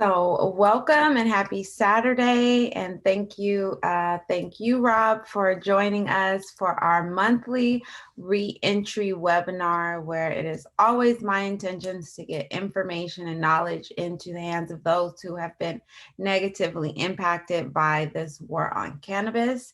So welcome and happy Saturday, and thank you, Rob, for joining us for our monthly reentry webinar, where it is always my intentions to get information and knowledge into the hands of those who have been negatively impacted by this war on cannabis.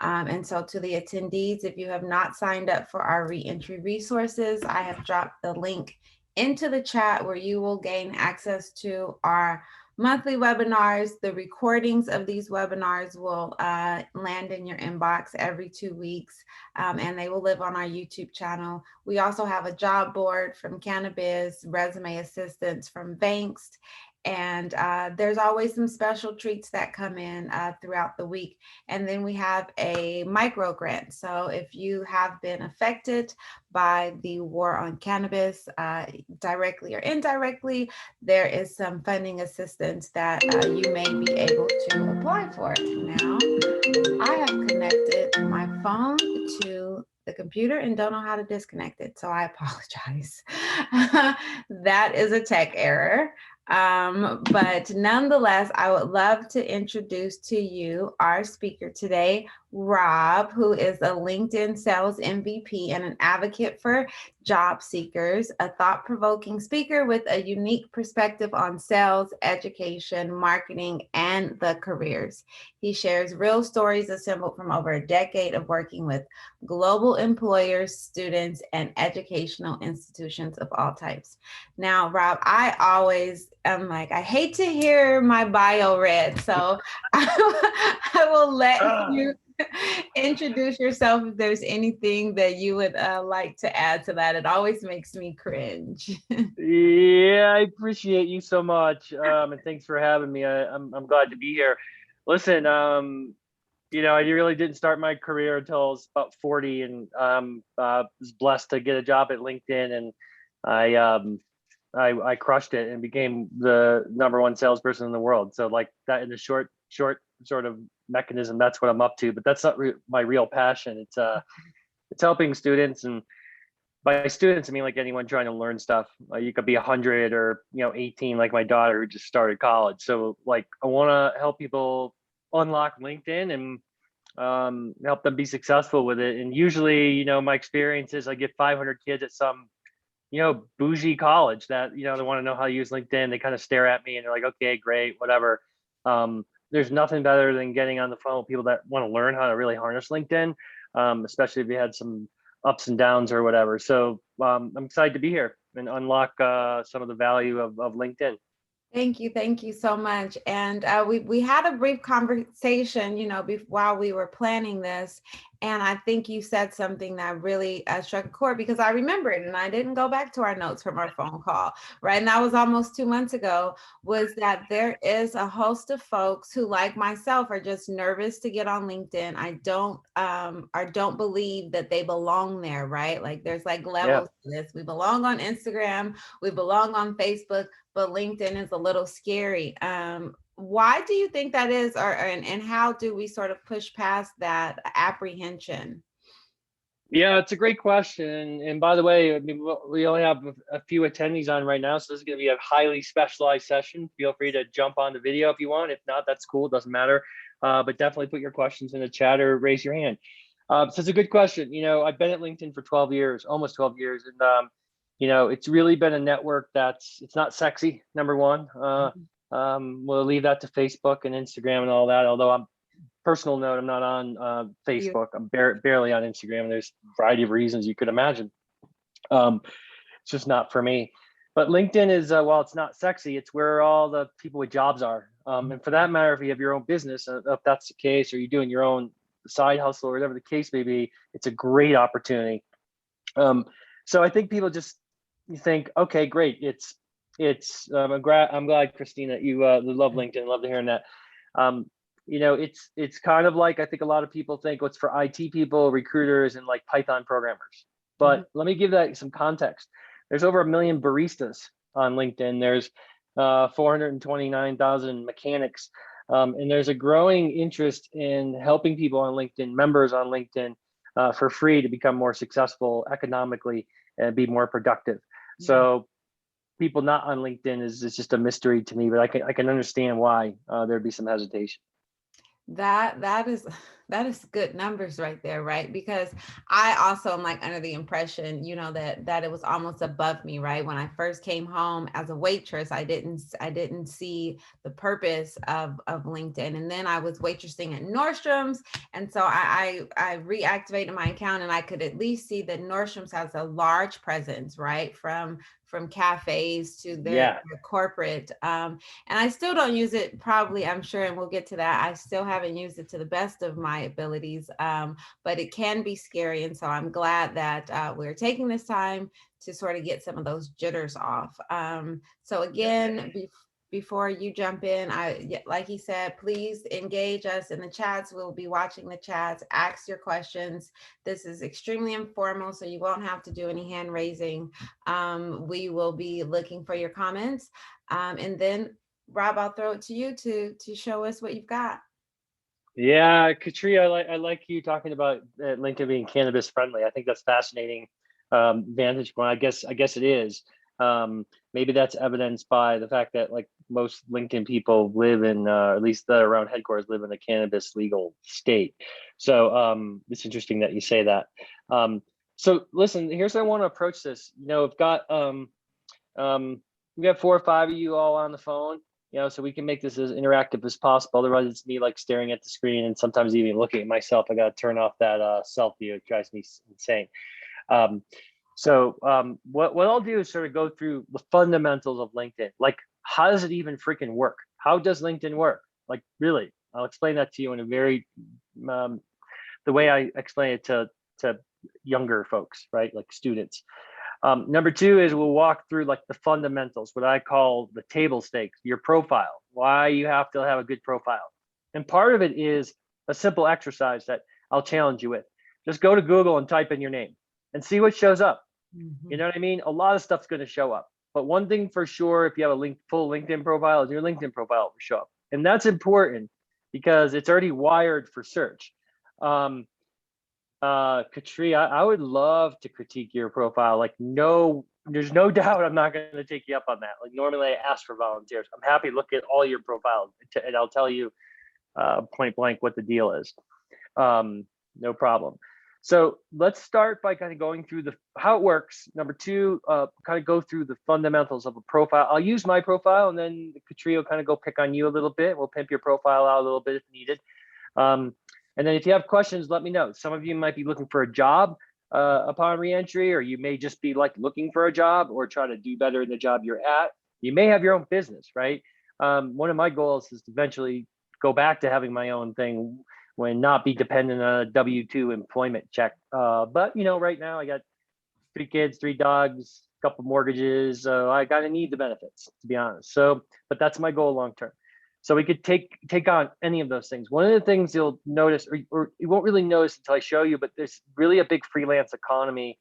And so to the attendees, if you have not signed up for our reentry resources, I have dropped the link into the chat where you will gain access to our monthly webinars. The recordings of these webinars will land in your inbox every 2 weeks, and they will live on our YouTube channel. We also have a job board from Cannabis, resume assistance from Bankst, and there's always some special treats that come in throughout the week. And then we have a micro grant. So if you have been affected by the war on cannabis, directly or indirectly, there is some funding assistance that you may be able to apply for. Now, I have connected my phone to the computer and don't know how to disconnect it, so I apologize. That is a tech error. But nonetheless, I would love to introduce to you our speaker today, Rob, who is a LinkedIn sales MVP and an advocate for job seekers, a thought-provoking speaker with a unique perspective on sales, education, marketing, and the careers. He shares real stories assembled from over a decade of working with global employers, students, and educational institutions of all types. Now, Rob, I always am like, I hate to hear my bio read, so I will let you introduce yourself if there's anything that you would like to add to that. It always makes me cringe. Yeah, I appreciate you so much, and thanks for having me. I'm glad to be here. Listen, I really didn't start my career until I was about 40, and was blessed to get a job at LinkedIn, and I crushed it and became the #1 salesperson in the world. So like that in the short sort of mechanism, that's what I'm up to. But that's not my real passion. It's helping students, and by students I mean like anyone trying to learn stuff. You could be 100 or 18, like my daughter who just started college. So like I want to help people unlock LinkedIn and help them be successful with it. And usually, my experience is I get 500 kids at some bougie college that they want to know how to use LinkedIn. They kind of stare at me and they're like, okay, great, whatever. There's nothing better than getting on the phone with people that want to learn how to really harness LinkedIn, especially if you had some ups and downs or whatever. So I'm excited to be here and unlock some of the value of LinkedIn. Thank you so much. And we had a brief conversation, while we were planning this, and I think you said something that really struck a chord, because I remember it and I didn't go back to our notes from our phone call, right? And that was almost 2 months ago, was that there is a host of folks who, like myself, are just nervous to get on LinkedIn. I don't believe that they belong there, right? Like there's like levels to this. We belong on Instagram, we belong on Facebook, but LinkedIn is a little scary. Why do you think that is, and how do we sort of push past that apprehension? Yeah, it's a great question. And by the way, I mean, we only have a few attendees on right now, so this is going to be a highly specialized session. Feel free to jump on the video if you want. If not, that's cool. It doesn't matter. But definitely put your questions in the chat or raise your hand. So it's a good question. I've been at LinkedIn for 12 years, almost 12 years. And, it's really been a network it's not sexy, number one. We'll leave that to Facebook and Instagram and all that. Although personal note, I'm not on Facebook. I'm barely on Instagram. There's a variety of reasons you could imagine. It's just not for me. But LinkedIn is, while it's not sexy, it's where all the people with jobs are. And for that matter, if you have your own business, if that's the case, or you're doing your own side hustle or whatever the case may be, it's a great opportunity. So I think people just think, okay, great. I'm glad, Christina, that you love LinkedIn. Love to hear that. It's kind of like, I think a lot of people think it's for IT people, recruiters, and like Python programmers. But let me give that some context. There's over 1 million baristas on LinkedIn. There's 429,000 mechanics. And there's a growing interest in helping people on LinkedIn, members on LinkedIn, for free to become more successful economically and be more productive. So people not on LinkedIn is just a mystery to me, but I can understand why there'd be some hesitation. That is that is good numbers right there, right? Because I also am like under the impression, you know, that it was almost above me, right? When I first came home as a waitress, I didn't see the purpose of LinkedIn, and then I was waitressing at Nordstrom's, and so I reactivated my account, and I could at least see that Nordstrom's has a large presence, right? From cafes to their corporate. And I still don't use it, probably, I'm sure, and we'll get to that. I still haven't used it to the best of my abilities, but it can be scary. And so I'm glad that we're taking this time to sort of get some of those jitters off. So again, before you jump in, like he said, please engage us in the chats. We'll be watching the chats, ask your questions. This is extremely informal, so you won't have to do any hand raising. We will be looking for your comments. And then Rob, I'll throw it to you to show us what you've got. Yeah, Katria, I like you talking about LinkedIn being cannabis friendly. I think that's fascinating vantage point. I guess it is. Maybe that's evidenced by the fact that like most LinkedIn people live in, at least the around headquarters, live in a cannabis legal state. So it's interesting that you say that. So listen, here's how I want to approach this. You know, we got 4 or 5 of you all on the phone. You know, so we can make this as interactive as possible. Otherwise, it's me like staring at the screen and sometimes even looking at myself. I got to turn off that selfie. It drives me insane. What I'll do is sort of go through the fundamentals of LinkedIn. Like, how does it even freaking work? How does LinkedIn work? Like, really, I'll explain that to you in a very, the way I explain it to younger folks, right? Like students. Number 2 is we'll walk through like the fundamentals, what I call the table stakes, your profile, why you have to have a good profile. And part of it is a simple exercise that I'll challenge you with. Just go to Google and type in your name and see what shows up. You know what I mean? A lot of stuff's going to show up. But one thing for sure, if you have a full LinkedIn profile, is your LinkedIn profile will show up. And that's important because it's already wired for search. Katria, I would love to critique your profile. Like, there's no doubt I'm not going to take you up on that. Like, normally I ask for volunteers. I'm happy to look at all your profiles and I'll tell you point blank what the deal is. No problem. So let's start by kind of going through how it works. Number 2, kind of go through the fundamentals of a profile. I'll use my profile, and then Katria will kind of go pick on you a little bit. We'll pimp your profile out a little bit if needed. And then if you have questions, let me know. Some of you might be looking for a job upon reentry, or you may just be like looking for a job or try to do better in the job you're at. You may have your own business, right? One of my goals is to eventually go back to having my own thing when not be dependent on a W-2 employment check. But you know, right now I got 3 kids, 3 dogs, a couple mortgages. So I kind of need the benefits, to be honest. So, but that's my goal long term. So we could take on any of those things. One of the things you'll notice, or you won't really notice until I show you, but there's really a big freelance economy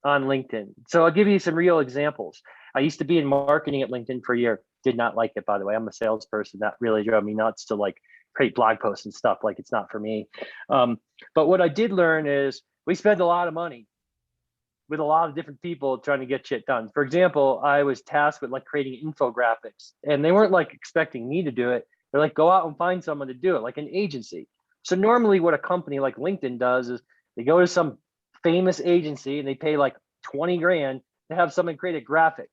on LinkedIn. So I'll give you some real examples. I used to be in marketing at LinkedIn for a year. Did not like it, by the way. I'm a salesperson. That really drove me nuts to like create blog posts and stuff. Like, it's not for me. But what I did learn is we spend a lot of money with a lot of different people trying to get shit done. For example, I was tasked with like creating infographics, and they weren't like expecting me to do it. They're like, go out and find someone to do it, like an agency. So normally what a company like LinkedIn does is they go to some famous agency and they pay like 20 grand to have someone create a graphic.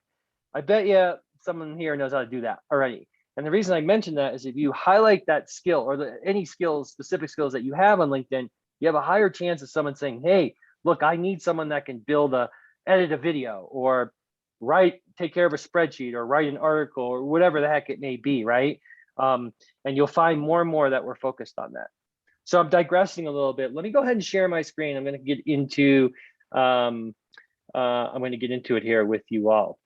I bet you someone here knows how to do that already. And the reason I mention that is if you highlight that skill or any skills, specific skills that you have on LinkedIn, you have a higher chance of someone saying, hey, look, I need someone that can edit a video or take care of a spreadsheet or write an article or whatever the heck it may be, right? And you'll find more and more that we're focused on that. So I'm digressing a little bit. Let me go ahead and share my screen. I'm going to get into it here with you all.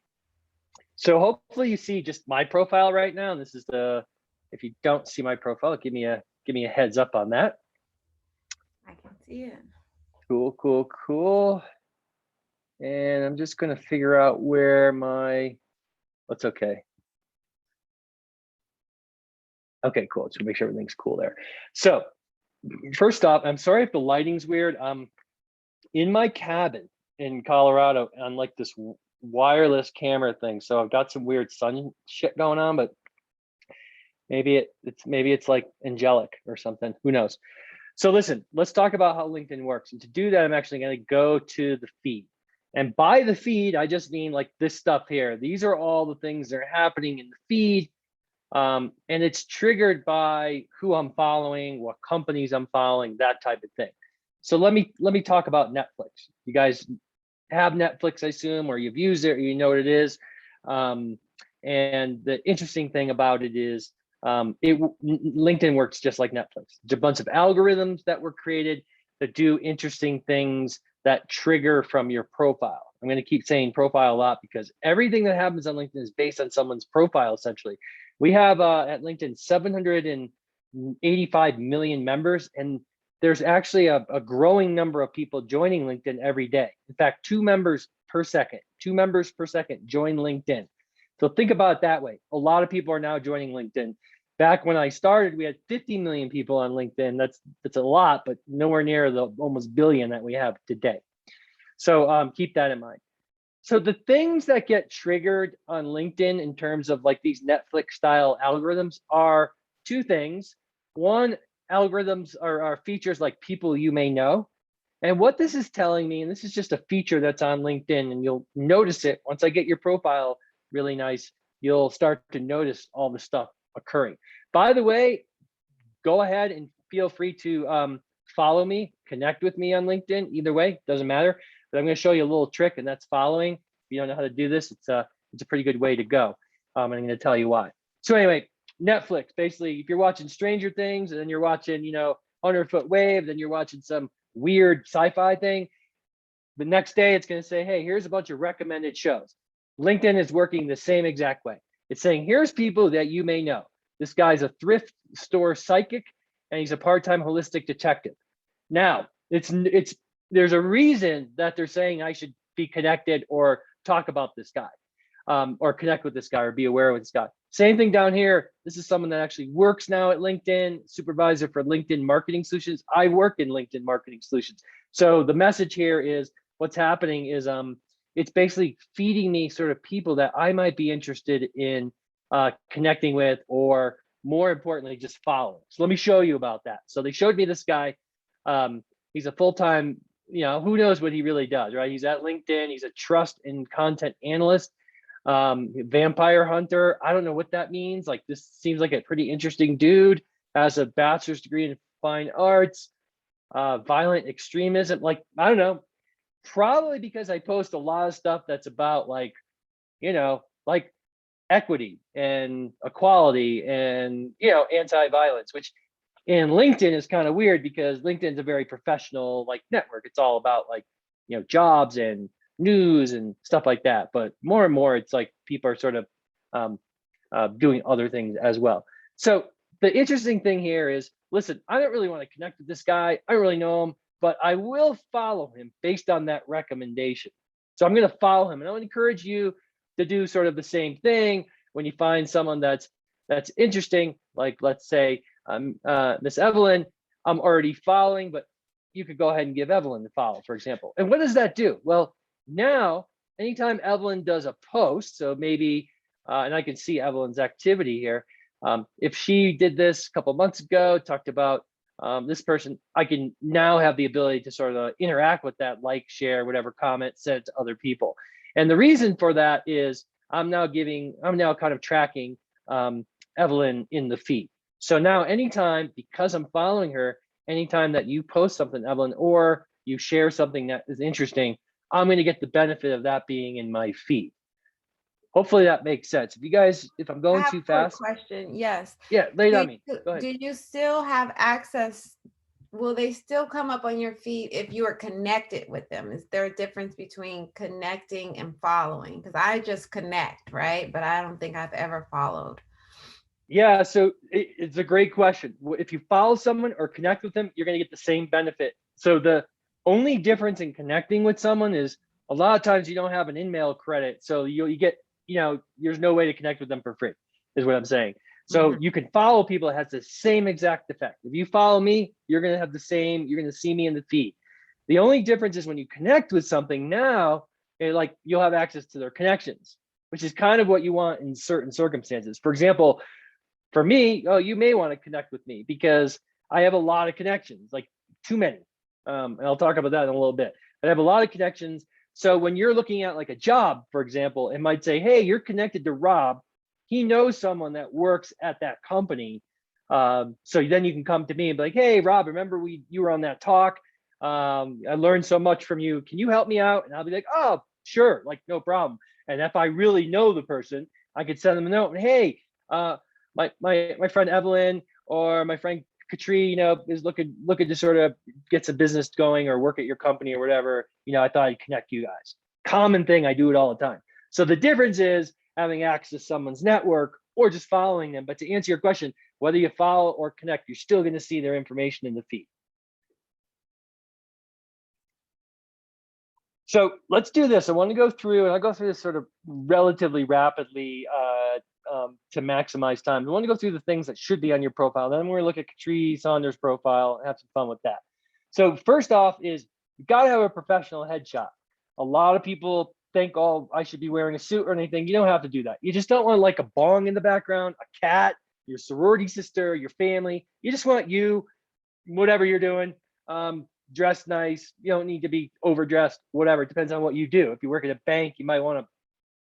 So hopefully you see just my profile right now. And this is if you don't see my profile, give me a heads up on that. I can see it. Cool. And I'm just going to figure out where that's okay. Okay, cool. So make sure everything's cool there. So first off, I'm sorry if the lighting's weird. In my cabin in Colorado on like this wireless camera thing. So I've got some weird sun shit going on, but maybe it's like angelic or something. Who knows? So listen, let's talk about how LinkedIn works. And to do that, I'm actually going to go to the feed. And by the feed, I just mean like this stuff here. These are all the things that are happening in the feed. And it's triggered by who I'm following, what companies I'm following, that type of thing. So let me talk about Netflix. You guys have Netflix, I assume, or you've used it, or you know what it is. And the interesting thing about it is LinkedIn works just like Netflix. It's a bunch of algorithms that were created that do interesting things that trigger from your profile. I'm going to keep saying profile a lot because everything that happens on LinkedIn is based on someone's profile, essentially. We have at LinkedIn 785 million members, and there's actually a growing number of people joining LinkedIn every day. In fact, 2 members per second join LinkedIn. So think about it that way. A lot of people are now joining LinkedIn. Back when I started, we had 50 million people on LinkedIn. That's a lot, but nowhere near the almost billion that we have today. So keep that in mind. So the things that get triggered on LinkedIn in terms of like these Netflix style algorithms are 2 things. One, algorithms are features like people you may know. And what this is telling me, and this is just a feature that's on LinkedIn, and you'll notice it once I get your profile really nice, you'll start to notice all the stuff occurring. By the way, go ahead and feel free to follow me, connect with me on LinkedIn. Either way, doesn't matter. But I'm going to show you a little trick, and that's following. If you don't know how to do this, it's a pretty good way to go. And I'm going to tell you why. So anyway, Netflix, basically, if you're watching Stranger Things, and then you're watching, 100-Foot Wave, then you're watching some weird sci-fi thing, the next day it's going to say, hey, here's a bunch of recommended shows. LinkedIn is working the same exact way. It's saying, here's people that you may know. This guy's a thrift store psychic, and he's a part-time holistic detective. Now, there's a reason that they're saying I should be connected or talk about this guy, or connect with this guy or be aware of this guy. Same thing down here. This is someone that actually works now at LinkedIn, supervisor for LinkedIn Marketing Solutions. I work in LinkedIn Marketing Solutions. So the message here is what's happening is it's basically feeding me sort of people that I might be interested in connecting with, or more importantly, just following. So let me show you about that. So they showed me this guy. He's a full-time, who knows what he really does, right? He's at LinkedIn. He's a trust and content analyst, vampire hunter. I don't know what that means. Like, this seems like a pretty interesting dude. Has a bachelor's degree in fine arts, violent extremism. Like, I don't know. Probably because I post a lot of stuff that's about like equity and equality and anti-violence, which in LinkedIn is kind of weird because LinkedIn's a very professional like network. It's all about like jobs and news and stuff like that. But more and more, it's like people are sort of doing other things as well. So the interesting thing here is, listen, I don't really want to connect with this guy. I don't really know him, but I will follow him based on that recommendation. So I'm going to follow him, and I would encourage you to do sort of the same thing when you find someone that's interesting. Like, let's say Miss Evelyn, I'm already following, but you could go ahead and give Evelyn the follow, for example. And what does that do? Well, now anytime Evelyn does a post, so maybe, and I can see Evelyn's activity here. If she did this a couple months ago, talked about this person, I can now have the ability to sort of interact with that, like, share, whatever, comment, send it to other people. And the reason for that is I'm now kind of tracking Evelyn in the feed. So now anytime, because I'm following her, anytime that you post something, Evelyn, or you share something that is interesting, I'm going to get the benefit of that being in my feed. Hopefully that makes sense. If I'm going too fast. Question. Yes. Yeah, lay it on me. Go ahead. Do you still have access? Will they still come up on your feed if you are connected with them? Is there a difference between connecting and following? Because I just connect, right? But I don't think I've ever followed. Yeah, so it's a great question. If you follow someone or connect with them, you're going to get the same benefit. So the only difference in connecting with someone is a lot of times you don't have an email credit. So you get, there's no way to connect with them for free, is what I'm saying. So you can follow people that has the same exact effect. If you follow me, you're going to have the same, you're going to see me in the feed. The only difference is when you connect with something now, like you'll have access to their connections, which is kind of what you want in certain circumstances. For example, for me, oh, you may want to connect with me because I have a lot of connections, like too many. And I'll talk about that in a little bit. But I have a lot of connections. So when you're looking at like a job, for example, it might say, hey, you're connected to Rob. He knows someone that works at that company. So then you can come to me and be like, hey, Rob, remember you were on that talk. I learned so much from you. Can you help me out? And I'll be like, oh, sure, like no problem. And if I really know the person, I could send them a note and, hey, my friend Evelyn or my friend Katri, is looking to sort of get some business going or work at your company or whatever. I thought I'd connect you guys. Common thing. I do it all the time. So the difference is having access to someone's network or just following them. But to answer your question, whether you follow or connect, you're still going to see their information in the feed. So let's do this. I want to go through, and I'll go through this sort of relatively rapidly to maximize time. I want to go through the things that should be on your profile. Then we're going to look at Katri Saunders' profile and have some fun with that. So first off is you got to have a professional headshot. A lot of people think, oh, I should be wearing a suit or anything. You don't have to do that. You just don't want like a bong in the background, a cat, your sorority sister, your family. You just want you, whatever you're doing, dressed nice. You don't need to be overdressed, whatever. It depends on what you do. If you work at a bank, you might want to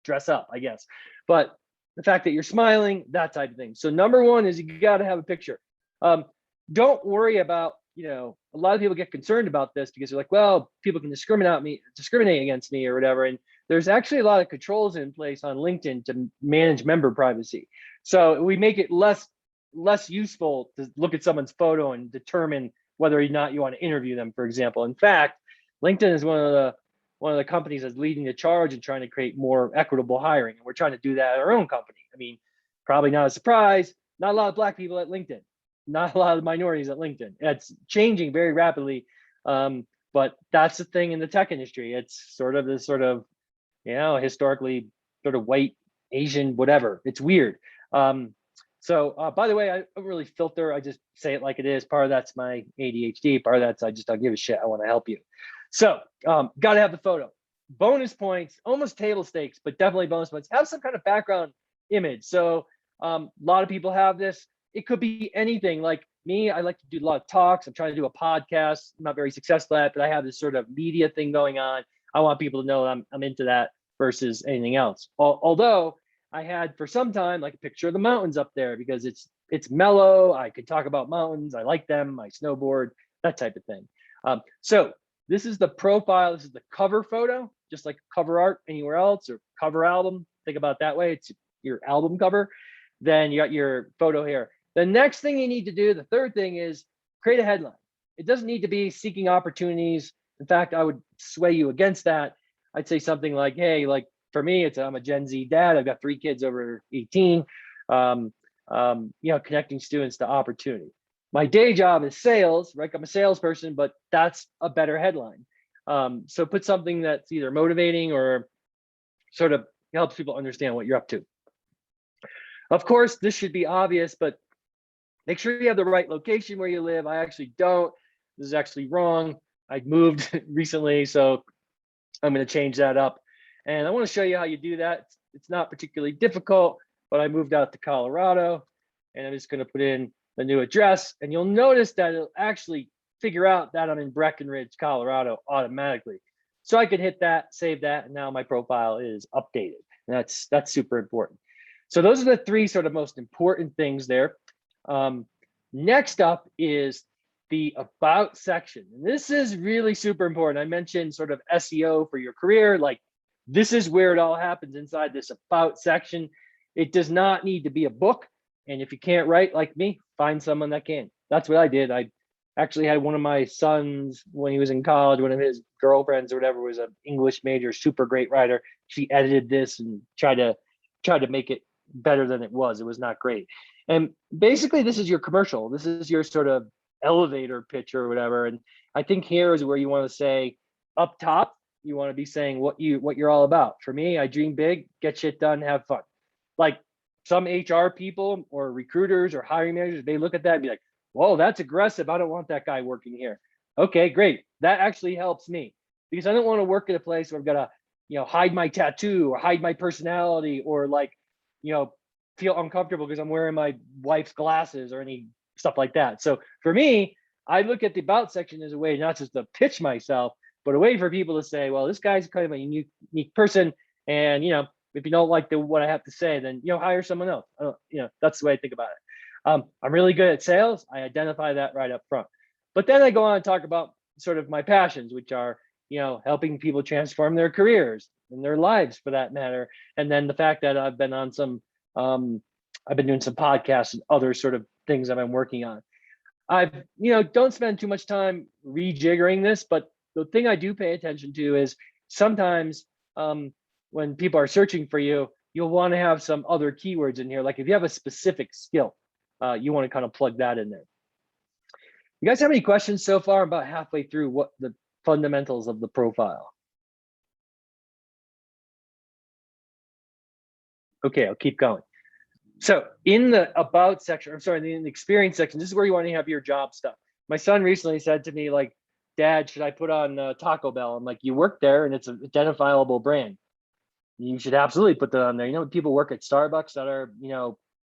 dress up, I guess. But the fact that you're smiling, that type of thing. So number one is you got to have a picture. Don't worry about, a lot of people get concerned about this because they're like, well, people can discriminate against me or whatever. And there's actually a lot of controls in place on LinkedIn to manage member privacy. So we make it less useful to look at someone's photo and determine whether or not you want to interview them, for example. In fact, LinkedIn is one of the companies that's leading the charge and trying to create more equitable hiring. And we're trying to do that at our own company. I mean, probably not a surprise, not a lot of Black people at LinkedIn, not a lot of minorities at LinkedIn. It's changing very rapidly. But that's the thing in the tech industry. It's sort of this historically sort of white, Asian, whatever. It's weird. So by the way, I don't really filter. I just say it like it is. Part of that's my ADHD. Part of that's I just don't give a shit. I want to help you. So got to have the photo. Bonus points, almost table stakes, but definitely bonus points. Have some kind of background image. So a lot of people have this. It could be anything. Like me, I like to do a lot of talks. I'm trying to do a podcast. I'm not very successful at it, but I have this sort of media thing going on. I want people to know I'm into that versus anything else. Although I had for some time like a picture of the mountains up there because it's mellow. I could talk about mountains. I like them. I snowboard, that type of thing. So this is the profile. This is the cover photo, just like cover art anywhere else or cover album. Think about it that way. It's your album cover. Then you got your photo here. The next thing you need to do, the third thing is create a headline. It doesn't need to be seeking opportunities. In fact, I would sway you against that. I'd say something like, hey, like for me, I'm a Gen Z dad. I've got 3 kids over 18, connecting students to opportunity. My day job is sales, right? I'm a salesperson, but that's a better headline. So put something that's either motivating or sort of helps people understand what you're up to. Of course, this should be obvious, but make sure you have the right location where you live. I actually don't. This is actually wrong. I moved recently, so I'm going to change that up. And I want to show you how you do that. It's not particularly difficult, but I moved out to Colorado, and I'm just going to put in the new address. And you'll notice that it'll actually figure out that I'm in Breckenridge, Colorado automatically. So I could hit that, save that, and now my profile is updated. And that's super important. So those are the 3 sort of most important things there. Next up is the about section. And this is really super important. I mentioned sort of SEO for your career. Like this is where it all happens inside this about section. It does not need to be a book. And if you can't write like me, find someone that can. That's what I did. I actually had one of my sons when he was in college, one of his girlfriends or whatever was an English major, super great writer. She edited this and tried to make it better than it was. It was not great. And basically this is your commercial. This is your sort of elevator pitch or whatever. And I think here is where you want to say up top, you want to be saying what you're all about. For me, I dream big, get shit done, have fun. Like some HR people or recruiters or hiring managers, they look at that and be like, whoa, that's aggressive. I don't want that guy working here. Okay, great. That actually helps me because I don't want to work at a place where I've got to hide my tattoo or hide my personality, or like, feel uncomfortable because I'm wearing my wife's glasses or any stuff like that. So for me, I look at the about section as a way not just to pitch myself, but a way for people to say, well, this guy's kind of a unique person. And, if you don't like what I have to say, then, hire someone else. That's the way I think about it. I'm really good at sales. I identify that right up front. But then I go on and talk about sort of my passions, which are, helping people transform their careers and their lives for that matter. And then the fact that I've been on I've been doing some podcasts and other sort of things I've been working on. Don't spend too much time rejiggering this, but the thing I do pay attention to is sometimes when people are searching for you, you'll want to have some other keywords in here. Like if you have a specific skill, you want to kind of plug that in there. You guys have any questions so far? About halfway through what the fundamentals of the profile. Okay, I'll keep going. So in the about section, in the experience section, this is where you want to have your job stuff. My son recently said to me, like, Dad, should I put on Taco Bell? I'm like, you work there and it's an identifiable brand. You should absolutely put that on there. People work at Starbucks that are,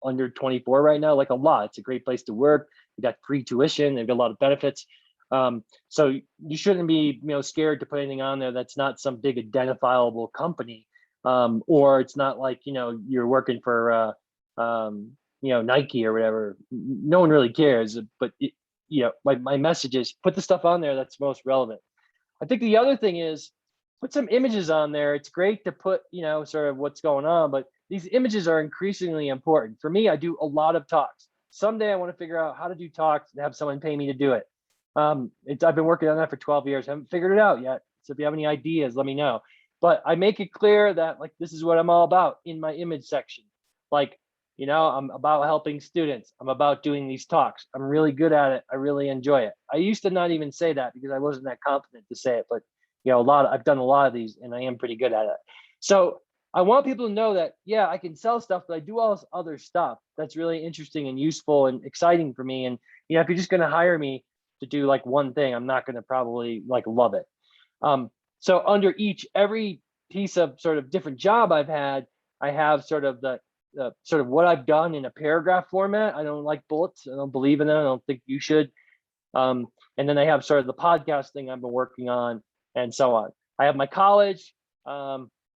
under 24 right now, like a lot. It's a great place to work. You got free tuition. They've got a lot of benefits. So you shouldn't be, scared to put anything on there that's not some big identifiable company. Or it's not like, you're working for, Nike or whatever. No one really cares, but my message is put the stuff on there that's most relevant. I think the other thing is put some images on there. It's great to put, sort of what's going on, but these images are increasingly important. For me, I do a lot of talks. Someday I want to figure out how to do talks and have someone pay me to do it. I've been working on that for 12 years. I haven't figured it out yet. So if you have any ideas, let me know. But I make it clear that like, this is what I'm all about in my image section. Like, I'm about helping students. I'm about doing these talks. I'm really good at it. I really enjoy it. I used to not even say that because I wasn't that confident to say it, but I've done a lot of these and I am pretty good at it. So I want people to know that, yeah, I can sell stuff, but I do all this other stuff that's really interesting and useful and exciting for me. And, if you're just going to hire me to do like one thing, I'm not going to probably like love it. So under every piece of sort of different job I've had, I have sort of the sort of what I've done in a paragraph format. I don't like bullets. I don't believe in them. I don't think you should. And then I have sort of the podcast thing I've been working on and so on. I have my college,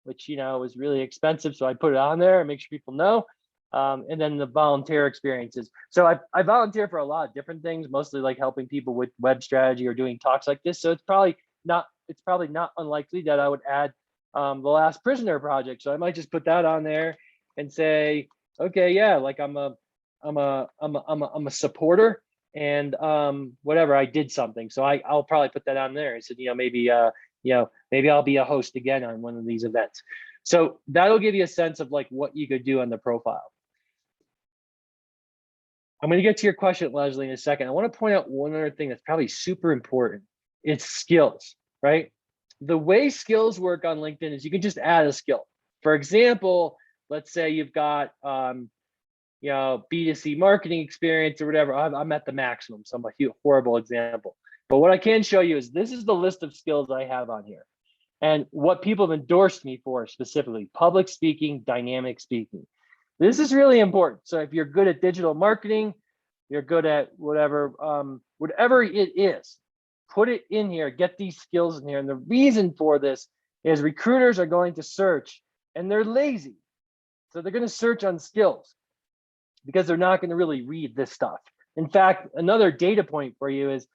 which, is really expensive. So I put it on there and make sure people know. And then the volunteer experiences. So I volunteer for a lot of different things, mostly like helping people with web strategy or doing talks like this. So it's probably not unlikely that I would add the Last Prisoner project. So I might just put that on there and say, okay, yeah, like I'm a supporter and whatever, I did something. So I'll probably put that on there. I said, maybe I'll be a host again on one of these events. So that'll give you a sense of like what you could do on the profile. I'm going to get to your question, Leslie, in a second. I want to point out one other thing that's probably super important. It's skills, right? The way skills work on LinkedIn is you can just add a skill. For example, let's say you've got, B2C marketing experience or whatever. I'm at the maximum, so I'm a horrible example. But what I can show you is this is the list of skills I have on here. And what people have endorsed me for specifically: public speaking, dynamic speaking. This is really important. So if you're good at digital marketing, you're good at whatever it is, put it in here, get these skills in here. And the reason for this is recruiters are going to search and they're lazy. So they're going to search on skills because they're not going to really read this stuff. In fact, another data point for you is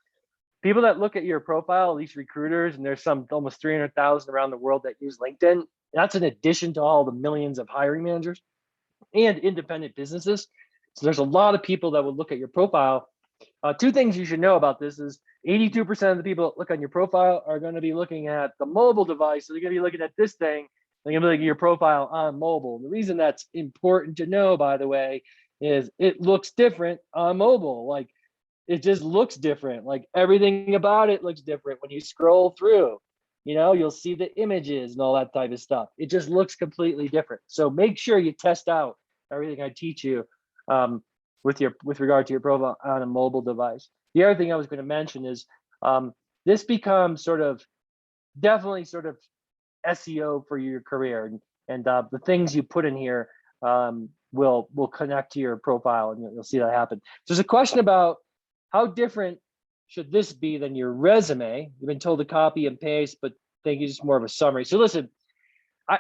people that look at your profile, at least recruiters, and there's some almost 300,000 around the world that use LinkedIn. That's in addition to all the millions of hiring managers and independent businesses. So there's a lot of people that will look at your profile. Two things you should know about this is 82% of the people that look on your profile are going to be looking at the mobile device. So they're going to be looking at this thing. They're going to be looking at your profile on mobile. The reason that's important to know, by the way, is it looks different on mobile. Like it just looks different. Like everything about it looks different when you scroll through. You'll see the images and all that type of stuff. It just looks completely different. So make sure you test out everything I teach you with regard to your profile on a mobile device. The other thing I was going to mention is this becomes definitely SEO for your career, and the things you put in here will connect to your profile, and you'll see that happen. So there's a question about how different should this be than your resume. You've been told to copy and paste, but think it's just more of a summary. So listen,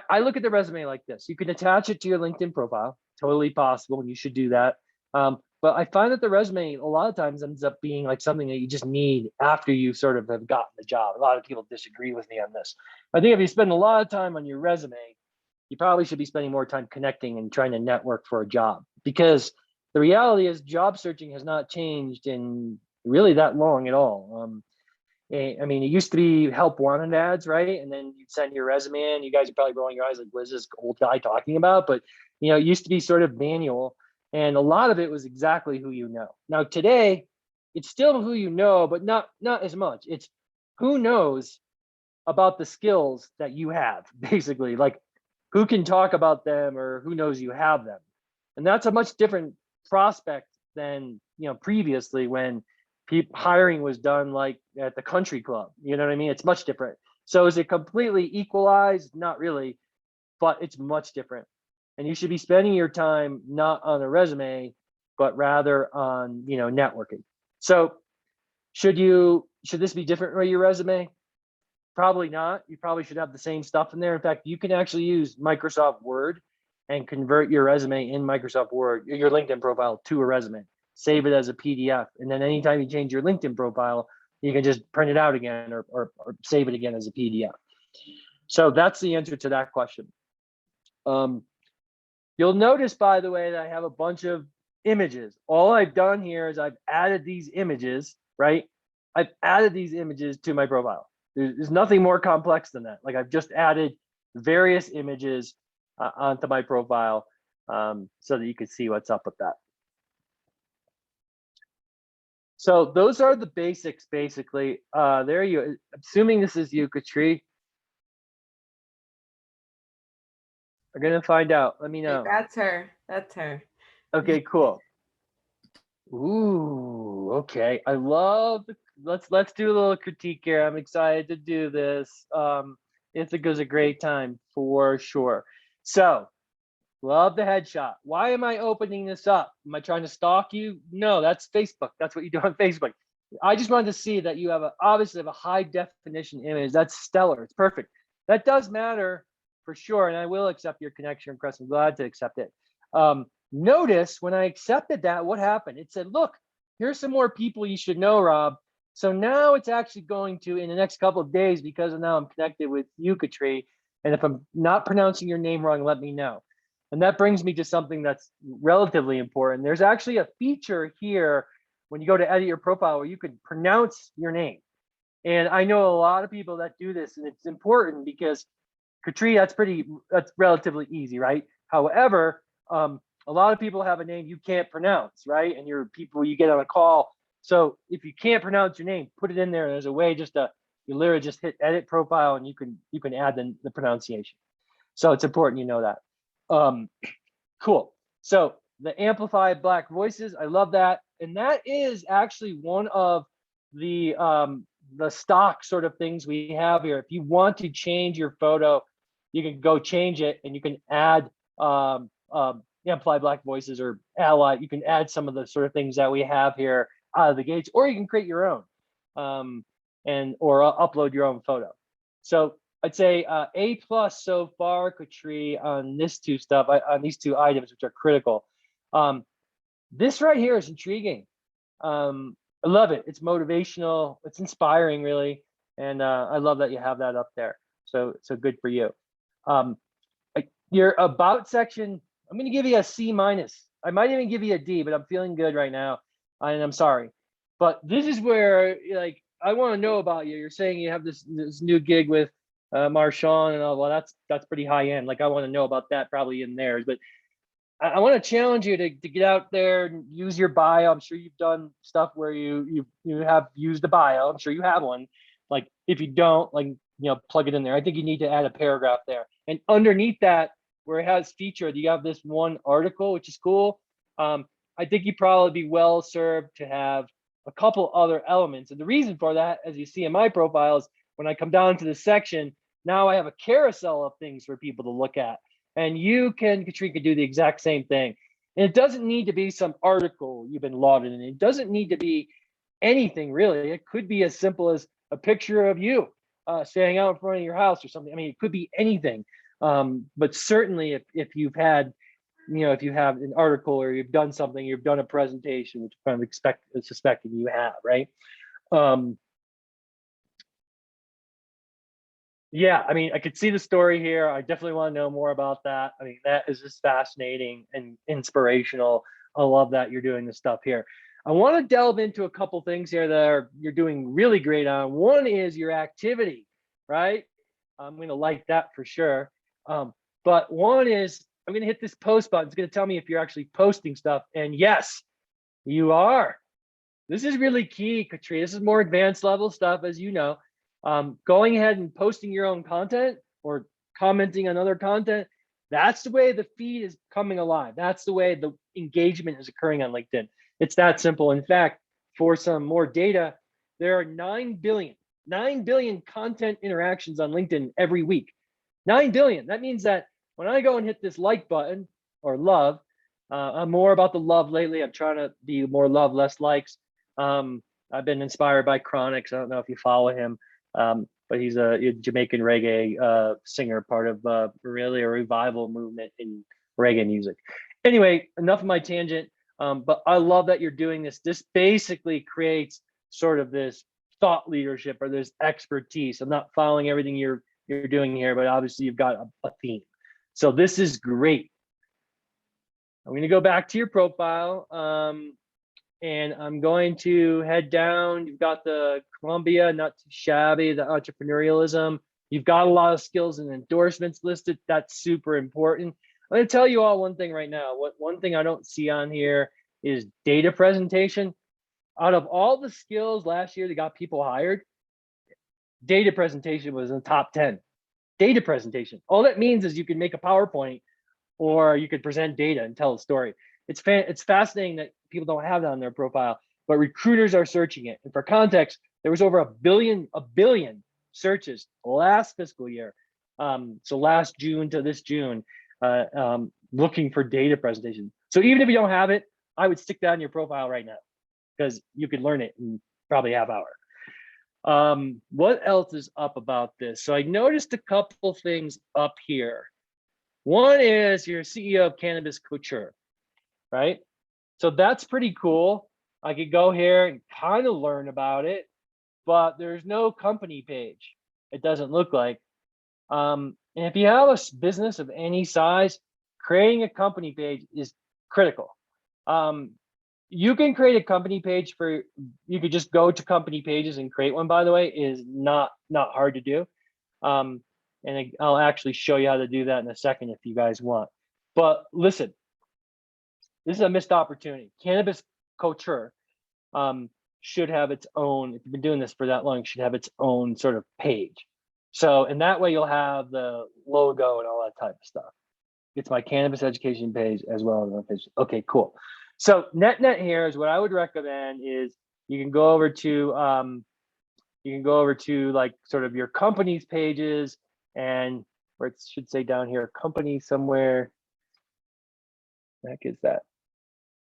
I look at the resume like this. You can attach it to your LinkedIn profile, totally possible, and you should do that. But I find that the resume a lot of times ends up being like something that you just need after you sort of have gotten the job. A lot of people disagree with me on this. I think if you spend a lot of time on your resume, you probably should be spending more time connecting and trying to network for a job, because the reality is job searching has not changed in really that long at all. I mean, it used to be help wanted ads, right? And then you'd send your resume in. You guys are probably rolling your eyes like, what is this old guy talking about? But, it used to be sort of manual. And a lot of it was exactly who you know. Now, today, it's still who you know, but not as much. It's who knows about the skills that you have, basically. Like, who can talk about them, or who knows you have them. And that's a much different prospect than, previously, when hiring was done like at the country club. You know what I mean? It's much different. So is it completely equalized? Not really, but it's much different. And you should be spending your time not on a resume, but rather on, networking. So should this be different for your resume? Probably not. You probably should have the same stuff in there. In fact, you can actually use Microsoft Word and convert your resume in Microsoft Word, your LinkedIn profile, to a resume. Save it as a PDF. And then anytime you change your LinkedIn profile, you can just print it out again, or save it again as a PDF. So that's the answer to that question. You'll notice, by the way, that I have a bunch of images. All I've done here is I've added these images, right? I've added these images to my profile. There's nothing more complex than that. Like, I've just added various images onto my profile so that you can see what's up with that. So those are the basics, basically. There you, assuming this is you, Katri. We're gonna find out. Let me know. That's her. That's her. Okay, cool. Ooh, okay. I love let's do a little critique here. I'm excited to do this. I think it was a great time for sure. So, love the headshot. Why am I opening this up? Am I trying to stalk you? No, that's Facebook. That's what you do on Facebook. I just wanted to see that you have obviously a high definition image. That's stellar. It's perfect. That does matter for sure, and I will accept your connection request. I'm glad to accept it. Notice when I accepted that, what happened? It said, look, here's some more people you should know, Rob. So now it's actually going to, in the next couple of days, because now I'm connected with you, Katri, and if I'm not pronouncing your name wrong, let me know. And that brings me to something that's relatively important. There's actually a feature here when you go to edit your profile where you can pronounce your name. And I know a lot of people that do this, and it's important because Katri, that's relatively easy, right? However, a lot of people have a name you can't pronounce, right? And you're people you get on a call. So if you can't pronounce your name, put it in there. There's a way you literally just hit edit profile, and you can add the pronunciation. So it's important you know that. Cool. So the amplified Black voices, I love that. And that is actually one of the stock sort of things we have here. If you want to change your photo, you can go change it, and you can add amplified Black voices or ally. You can add some of the sort of things that we have here out of the gates, or you can create your own or upload your own photo. So I'd say A+ so far, Katri, on these two items, which are critical. This right here is intriguing. I love it. It's motivational. It's inspiring, really, and I love that you have that up there. So good for you. Your about section, I'm going to give you a C-. I might even give you a D, but I'm feeling good right now, and I'm sorry. But this is where, like, I want to know about you. You're saying you have this new gig with Marshawn and all. Well, that's pretty high end. Like, I want to know about that probably in theirs. But I want to challenge you to get out there and use your bio. I'm sure you've done stuff where you have used a bio. I'm sure you have one. Like, if you don't, like, plug it in there. I think you need to add a paragraph there. And underneath that, where it has featured, you have this one article, which is cool. I think you'd probably be well served to have a couple other elements. And the reason for that, as you see in my profile, is when I come down to this section, Now I have a carousel of things for people to look at. And you can, Katrina, do the exact same thing. And it doesn't need to be some article you've been lauded in. It doesn't need to be anything really. It could be as simple as a picture of you standing out in front of your house or something. I mean, it could be anything. But certainly if you've had, if you have an article or you've done something, you've done a presentation, which I'm kind of suspecting you have, right? Yeah, I mean, I could see the story here. I definitely want to know more about that. I mean, that is just fascinating and inspirational. I love that you're doing this stuff here. I want to delve into a couple things here that you're doing really great on. One is your activity, right? I'm going to like that for sure. But one is I'm going to hit this post button. It's going to tell me if you're actually posting stuff. And yes, you are. This is really key, Katrina. This is more advanced level stuff, as you know. Going ahead and posting your own content or commenting on other content, that's the way the feed is coming alive. That's the way the engagement is occurring on LinkedIn. It's that simple. In fact, for some more data, there are 9 billion content interactions on LinkedIn every week. 9 billion. That means that when I go and hit this like button or love, I'm more about the love lately. I'm trying to be more love, less likes. I've been inspired by Chronix. I don't know if you follow him. But he's a Jamaican reggae singer, part of really a revival movement in reggae music. Anyway, enough of my tangent. But I love that you're doing this. This basically creates sort of this thought leadership or this expertise. I'm not following everything you're doing here, but obviously you've got a theme. So this is great. I'm going to go back to your profile. And I'm going to head down. You've got the Columbia, not too shabby, the entrepreneurialism. You've got a lot of skills and endorsements listed. That's super important. I'm going to tell you all one thing right now. One thing I don't see on here is data presentation. Out of all the skills last year that got people hired, data presentation was in the top 10. Data presentation. All that means is you can make a PowerPoint or you could present data and tell a story. It's fascinating that people don't have that on their profile, but recruiters are searching it. And for context, there was over a billion searches last fiscal year. So last June to this June, looking for data presentation. So even if you don't have it, I would stick that on your profile right now because you could learn it in probably a half hour. What else is up about this? So I noticed a couple things up here. One is you're CEO of Cannabis Couture, right? So that's pretty cool. I could go here and kind of learn about it, but there's no company page. It doesn't look like. And if you have a business of any size, creating a company page is critical. You can create a company page you could just go to company pages and create one, by the way, is not hard to do. And I'll actually show you how to do that in a second if you guys want. But listen, this is a missed opportunity. Cannabis Couture should have its own, if you've been doing this for that long, should have its own sort of page. So in that way, you'll have the logo and all that type of stuff. It's my cannabis education page as well as my page. Okay, cool. So net here is what I would recommend is you can go over to like sort of your company's pages and where it should say down here, company somewhere. What the heck is that?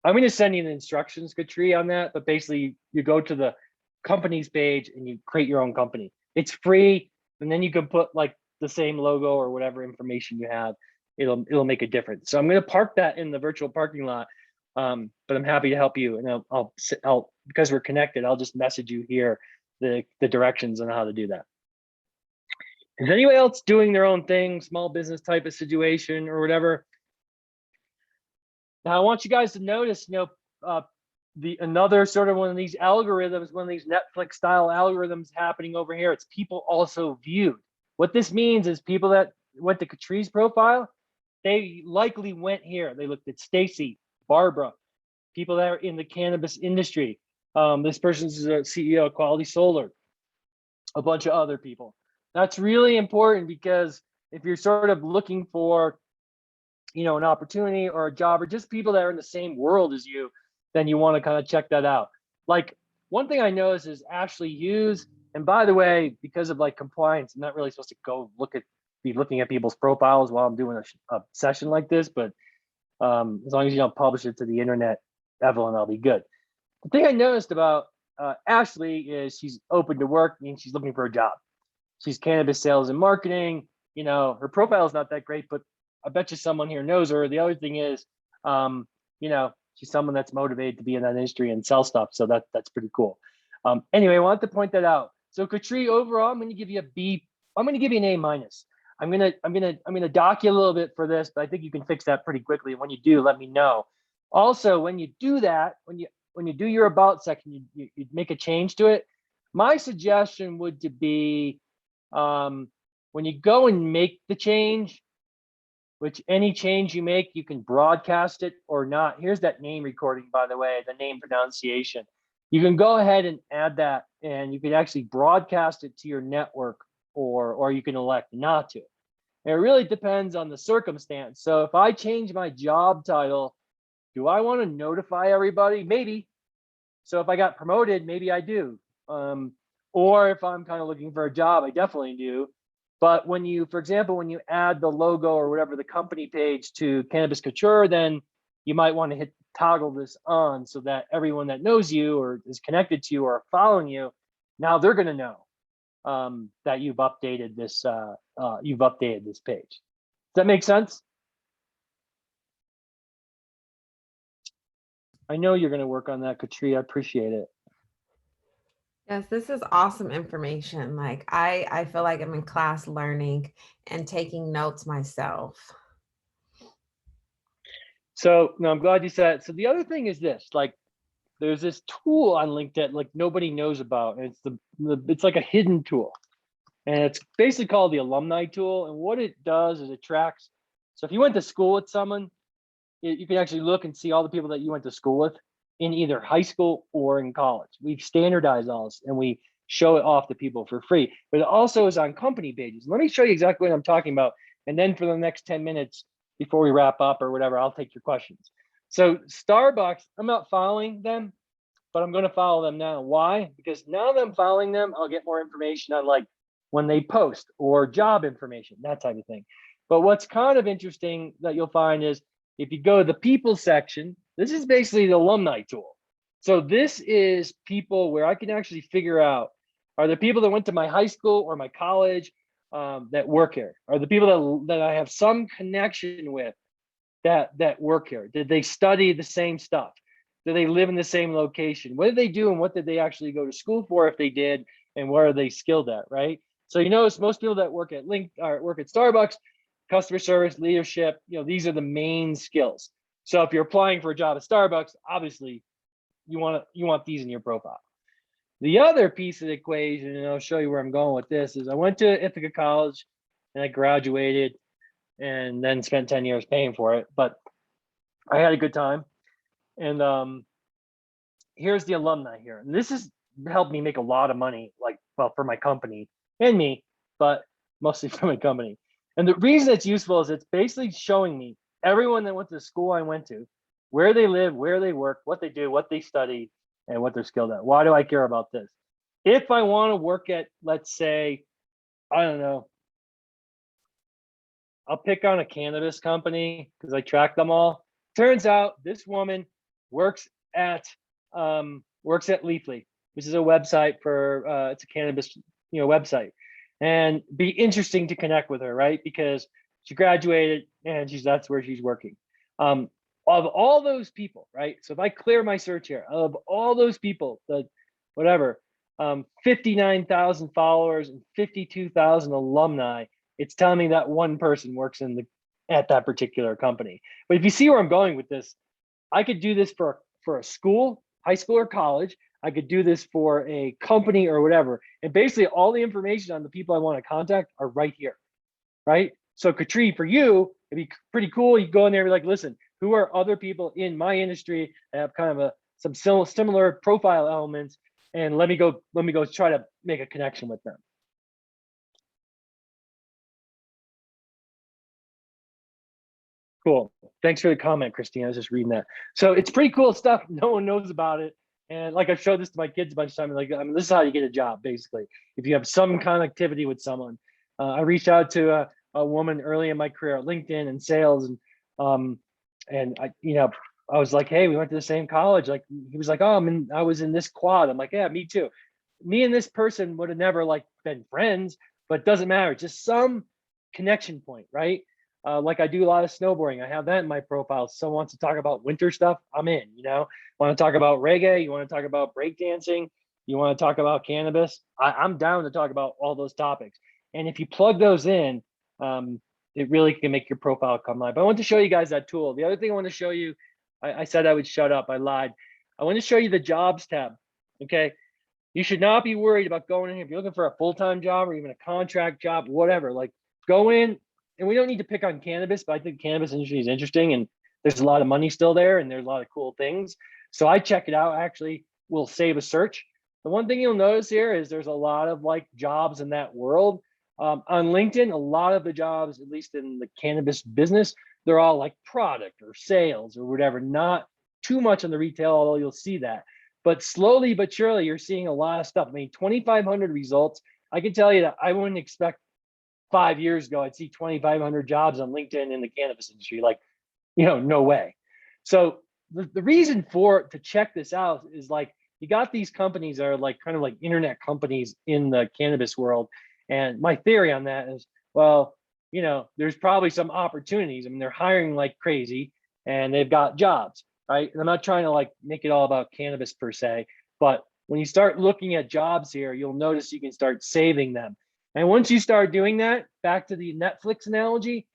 I'm going to send you the instructions, Katrina, on that. But basically, you go to the company's page and you create your own company. It's free, and then you can put like the same logo or whatever information you have. It'll make a difference. So I'm going to park that in the virtual parking lot. But I'm happy to help you, and I'll because we're connected. I'll just message you here the directions on how to do that. Is anybody else doing their own thing, small business type of situation or whatever? Now I want you guys to notice, another sort of one of these algorithms, one of these Netflix style algorithms happening over here. It's people also viewed. What this means is people that went to Katrine's profile, they likely went here. They looked at Stacy, Barbara, people that are in the cannabis industry. This person's a CEO of Quality Solar, a bunch of other people. That's really important because if you're sort of looking for, an opportunity or a job or just people that are in the same world as you, then you want to kind of check that out. Like one thing I noticed is Ashley Hughes And by the way, because of like compliance, I'm not really supposed to go be looking at people's profiles while I'm doing a session like this. But as long as you don't publish it to the internet, Evelyn, I'll be good. The thing I noticed about Ashley is she's open to work and she's looking for a job. She's cannabis sales and marketing. You know, her profile is not that great, but I bet you someone here knows her. The other thing is, you know, she's someone that's motivated to be in that industry and sell stuff. So that's pretty cool. Anyway, I wanted to point that out. So Katri, overall, I'm going to give you a B. I'm going to give you an A minus. I'm gonna dock you a little bit for this, but I think you can fix that pretty quickly. When you do, let me know. Also, when you do that, when you do your about section, you make a change to it. My suggestion would to be when you go and make the change, which any change you make, you can broadcast it or not. Here's that name recording, by the way, the name pronunciation. You can go ahead and add that, and you can actually broadcast it to your network, or you can elect not to. And it really depends on the circumstance. So if I change my job title, do I want to notify everybody? Maybe. So if I got promoted, maybe I do. Or if I'm kind of looking for a job, I definitely do. But when you, for example, when you add the logo or whatever, the company page to Cannabis Couture, then you might want to toggle this on so that everyone that knows you or is connected to you or following you, now they're going to know that you've updated this page. Does that make sense? I know you're going to work on that, Katri. I appreciate it. Yes, this is awesome information. Like I feel like I'm in class learning and taking notes myself. So no, I'm glad you said it. So the other thing is this, like there's this tool on LinkedIn like nobody knows about, and it's like a hidden tool. And it's basically called the Alumni Tool. And what it does is it tracks. So if you went to school with someone, you can actually look and see all the people that you went to school with in either high school or in college. We've standardized all this and we show it off to people for free, but it also is on company pages. Let me show you exactly what I'm talking about. And then for the next 10 minutes before we wrap up or whatever, I'll take your questions. So Starbucks, I'm not following them, but I'm going to follow them now. Why? Because now that I'm following them, I'll get more information on like when they post or job information, that type of thing. But what's kind of interesting that you'll find is if you go to the people section, this is basically the alumni tool. So this is people where I can actually figure out, are the people that went to my high school or my college that work here? Are the people that I have some connection with that work here? Did they study the same stuff? Do they live in the same location? What did they do and what did they actually go to school for if they did, and where are they skilled at, right? So you notice most people that work at work at Starbucks, customer service, leadership, these are the main skills. So if you're applying for a job at Starbucks, obviously you want these in your profile. The other piece of the equation, and I'll show you where I'm going with this, is I went to Ithaca College and I graduated and then spent 10 years paying for it, but I had a good time. And here's the alumni here. And this has helped me make a lot of money, for my company and me, but mostly for my company. And the reason it's useful is it's basically showing me everyone that went to the school I went to, where they live, where they work, what they do, what they study, and what they're skilled at. Why do I care about this? If I want to work at, let's say, I don't know, I'll pick on a cannabis company because I track them all. Turns out this woman works at Leafly, which is a website for it's a cannabis website, and be interesting to connect with her, right? Because she graduated and that's where she's working. Of all those people, right? So if I clear my search here, of all those people, 59,000 followers and 52,000 alumni, it's telling me that one person works at that particular company. But if you see where I'm going with this, I could do this for a school, high school or college. I could do this for a company or whatever. And basically all the information on the people I want to contact are right here, right? So Katri, for you, it'd be pretty cool. You go in there and be like, listen, who are other people in my industry that have kind of some similar profile elements, and let me go try to make a connection with them. Cool. Thanks for the comment, Christine. I was just reading that. So it's pretty cool stuff. No one knows about it. And like I've showed this to my kids a bunch of times, like, I mean, this is how you get a job, basically. If you have some connectivity with someone. I reached out to a woman early in my career at LinkedIn and sales, and I was like, hey, we went to the same college. Like, he was like, oh, I was in this quad. I'm like, yeah, me too. Me and this person would have never like been friends, but it doesn't matter. Just some connection point, right? Like I do a lot of snowboarding. I have that in my profile. Someone wants to talk about winter stuff, I'm in. Want to talk about reggae? You want to talk about breakdancing? You want to talk about cannabis? I'm down to talk about all those topics. And if you plug those in, it really can make your profile come live. But I want to show you guys that tool. The other thing I want to show you, I said I would shut up. I lied. I want to show you the jobs tab. Okay. You should not be worried about going in here. If you're looking for a full-time job or even a contract job, whatever, like go in. And we don't need to pick on cannabis, but I think the cannabis industry is interesting and there's a lot of money still there and there's a lot of cool things. So I check it out. Actually, we'll save a search. The one thing you'll notice here is there's a lot of like jobs in that world. On LinkedIn, a lot of the jobs, at least in the cannabis business, they're all like product or sales or whatever, not too much on the retail, although you'll see that. But slowly but surely, you're seeing a lot of stuff. I mean, 2,500 results. I can tell you that I wouldn't expect 5 years ago, I'd see 2,500 jobs on LinkedIn in the cannabis industry. Like, no way. So the reason to check this out is like, you got these companies that are like kind of like internet companies in the cannabis world. And my theory on that is, well, there's probably some opportunities. I mean, they're hiring like crazy and they've got jobs, right? And I'm not trying to like make it all about cannabis per se, but when you start looking at jobs here, you'll notice you can start saving them. And once you start doing that, back to the Netflix analogy,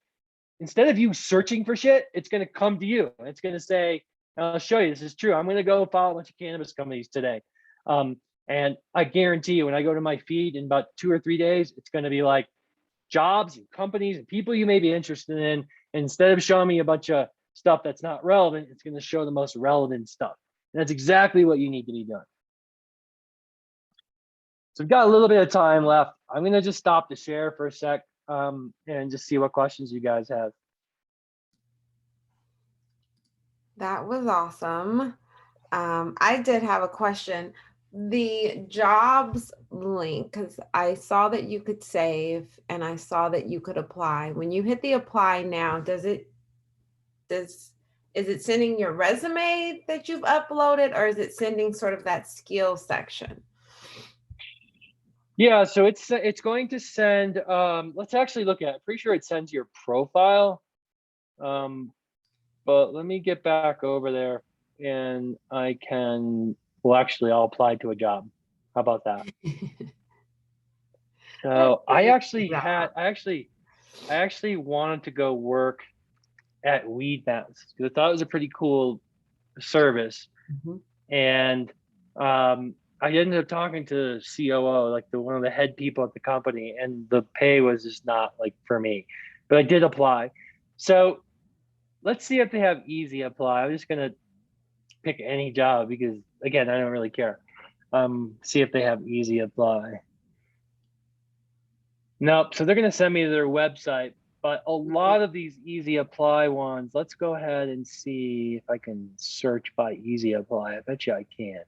instead of you searching for shit, it's going to come to you. It's going to say, I'll show you, this is true. I'm going to go follow a bunch of cannabis companies today. And I guarantee you, when I go to my feed in about 2 or 3 days, it's going to be like jobs and companies and people you may be interested in. And instead of showing me a bunch of stuff that's not relevant, it's going to show the most relevant stuff. And that's exactly what you need to be doing. So we've got a little bit of time left. I'm going to just stop the share for a sec and just see what questions you guys have. That was awesome. I did have a question. The jobs link, because I saw that you could save and I saw that you could apply. When you hit the apply now, is it sending your resume that you've uploaded, or is it sending sort of that skill section? Yeah, so it's going to send, let's actually look at it. Pretty sure it sends your profile. But let me get back over there and I'll apply to a job. How about that? So I actually wanted to go work at Weed Bounce because I thought it was a pretty cool service. Mm-hmm. And I ended up talking to the COO, like one of the head people at the company, and the pay was just not like for me. But I did apply. So let's see if they have easy apply. I'm just gonna pick any job because again, I don't really care. See if they have easy apply. Nope. So they're gonna send me to their website. But a lot of these easy apply ones, let's go ahead and see if I can search by easy apply. I bet you I can.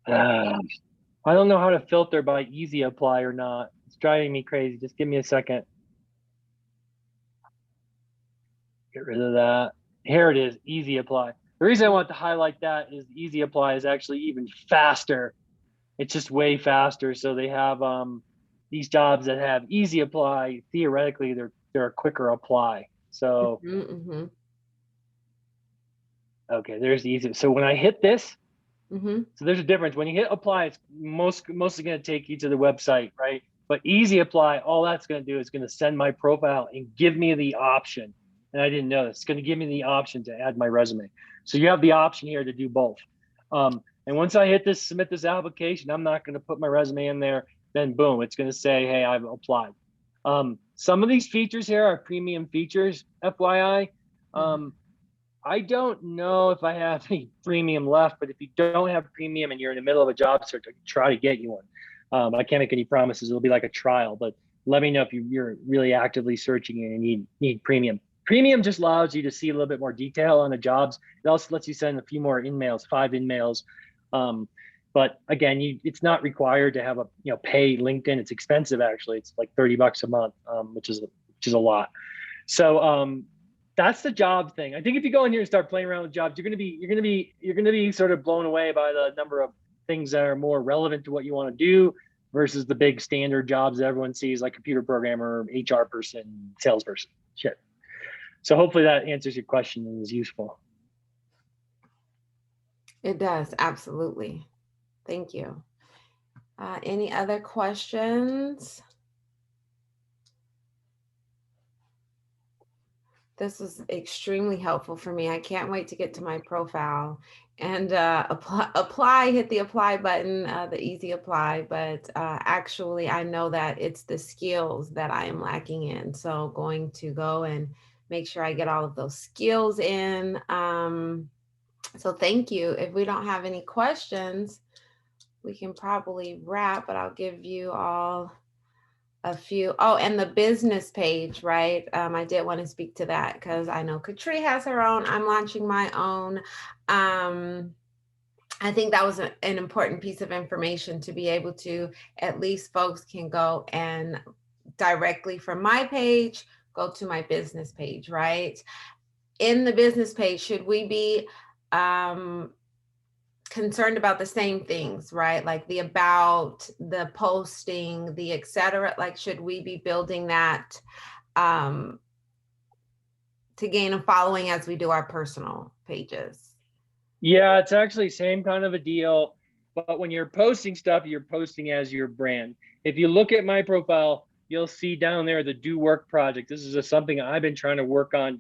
I don't know how to filter by easy apply or not. It's driving me crazy. Just give me a second. Get rid of that. Here it is, easy apply. The reason I want to highlight that is easy apply is actually even faster. It's just way faster. So they have these jobs that have easy apply. Theoretically, they're a quicker apply. So okay, there's the easy. So when I hit this, so there's a difference. When you hit apply, it's mostly going to take you to the website, right? But easy apply, all that's going to do is going to send my profile and give me the option. And I didn't know this. It's going to give me the option to add my resume. So you have the option here to do both. And once I hit this, submit this application, I'm not going to put my resume in there. Then boom, it's going to say, hey, I've applied. Some of these features here are premium features, FYI. I don't know if I have any premium left, but if you don't have premium and you're in the middle of a job search, I can try to get you one. I can't make any promises. It'll be like a trial, but let me know if you're really actively searching and you need premium. Premium just allows you to see a little bit more detail on the jobs. It also lets you send a few more in-mails, 5 in-mails. But again, it's not required to have pay LinkedIn. It's expensive actually. It's like $30 a month, which is a lot. So that's the job thing. I think if you go in here and start playing around with jobs, you're gonna be sort of blown away by the number of things that are more relevant to what you want to do versus the big standard jobs that everyone sees, like computer programmer, HR person, salesperson. Shit. So hopefully that answers your question and is useful. It does, absolutely. Thank you. Any other questions? This was extremely helpful for me. I can't wait to get to my profile and apply, hit the apply button, the easy apply. But actually, I know that it's the skills that I am lacking in. So going to go and make sure I get all of those skills in. So thank you. If we don't have any questions, we can probably wrap, but I'll give you all a few. Oh, and the business page, right? I did want to speak to that because I know Katri has her own. I'm launching my own. I think that was an important piece of information to be able to, at least folks can go and directly from my page, go to my business page, right? In the business page, should we be concerned about the same things, right? Like the about, the posting, the etc. Like, should we be building that to gain a following as we do our personal pages? Yeah, it's actually same kind of a deal. But when you're posting stuff, you're posting as your brand. If you look at my profile, you'll see down there the Do Work project. This is something I've been trying to work on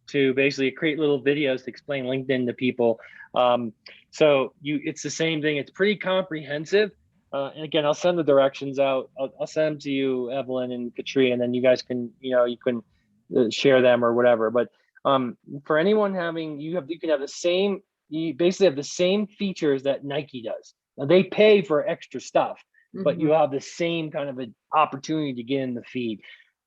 to basically create little videos to explain LinkedIn to people. So it's the same thing. It's pretty comprehensive. And again, I'll send the directions out. I'll send them to you, Evelyn and Katri, and then you guys can, you can share them or whatever. But for anyone you can have the same, you basically have the same features that Nike does. Now they pay for extra stuff, but you have the same kind of an opportunity to get in the feed.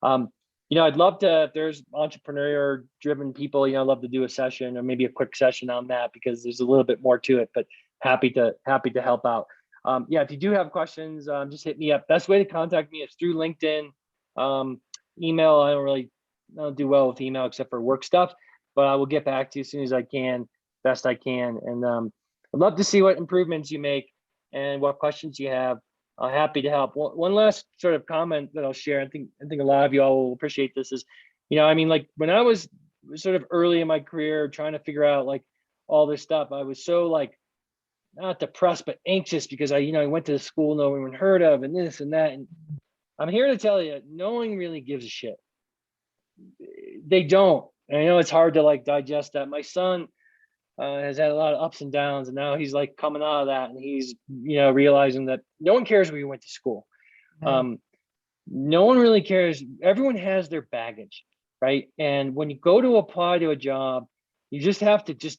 I'd love to, if there's entrepreneur driven people, I'd love to do a session or maybe a quick session on that because there's a little bit more to it, but happy to help out. If you do have questions, just hit me up. Best way to contact me is through LinkedIn. Email, I don't do well with email except for work stuff, but I will get back to you as soon as I can, best I can. And I'd love to see what improvements you make and what questions you have. I'm happy to help. One last sort of comment that I'll share. I think a lot of you all will appreciate this is, like when I was sort of early in my career trying to figure out like all this stuff, I was so like not depressed, but anxious because I went to the school no one heard of and this and that. And I'm here to tell you, no one really gives a shit. They don't. And I know it's hard to like digest that. My son has had a lot of ups and downs, and now he's like coming out of that, and he's realizing that no one cares where you went to school. No one really cares. Everyone has their baggage, right? And when you go to apply to a job, you just have to just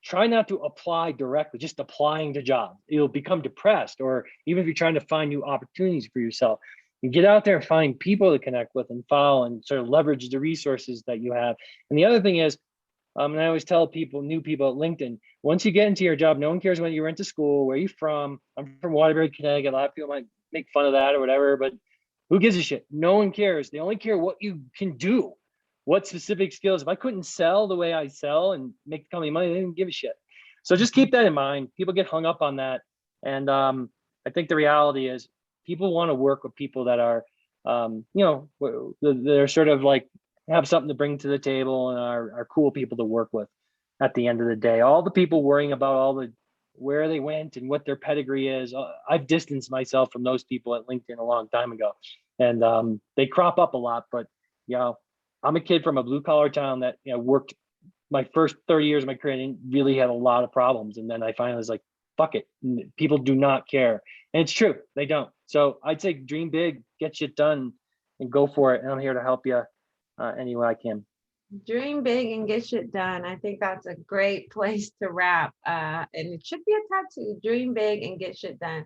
try not to apply directly, just applying to jobs. You'll become depressed, or even if you're trying to find new opportunities for yourself, you get out there and find people to connect with and follow and sort of leverage the resources that you have. And the other thing is, and I always tell new people at LinkedIn, once you get into your job, no one cares when you went to school, where you're from. I'm from Waterbury, Connecticut. A lot of people might make fun of that or whatever, but who gives a shit? No one cares. They only care what you can do, what specific skills. If I couldn't sell the way I sell and make the company money, they didn't give a shit. So just keep that in mind. People get hung up on that. And I think the reality is people want to work with people that are, they're sort of like, have something to bring to the table and are cool people to work with at the end of the day. All the people worrying about where they went and what their pedigree is, I've distanced myself from those people at LinkedIn a long time ago. And they crop up a lot, but I'm a kid from a blue collar town that worked my first 30 years of my career and really had a lot of problems. And then I finally was like, fuck it. People do not care. And it's true, they don't. So I'd say dream big, get shit done and go for it. And I'm here to help you any way I can. Dream big and get shit done. I think that's a great place to wrap. And it should be a tattoo. Dream big and get shit done.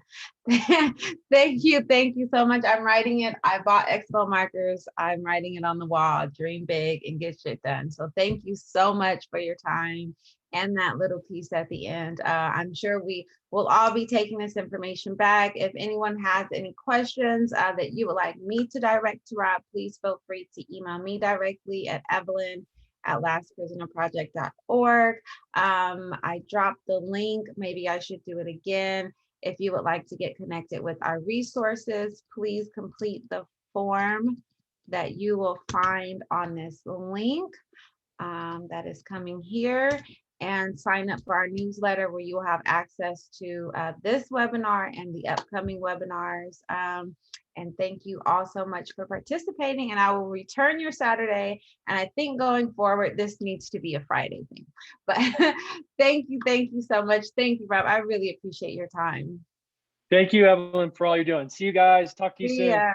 Thank you. Thank you so much. I'm writing it. I bought Expo markers. I'm writing it on the wall. Dream big and get shit done. So thank you so much for your time and that little piece at the end. I'm sure we will all be taking this information back. If anyone has any questions that you would like me to direct to Rob, please feel free to email me directly at evelyn@lastprisonerproject.org. I dropped the link. Maybe I should do it again. If you would like to get connected with our resources, please complete the form that you will find on this link that is coming here, and sign up for our newsletter where you will have access to this webinar and the upcoming webinars. And thank you all so much for participating, and I will return your Saturday. And I think going forward, this needs to be a Friday thing. But thank you so much. Thank you, Rob. I really appreciate your time. Thank you, Evelyn, for all you're doing. See you guys. Talk to you soon. Yeah.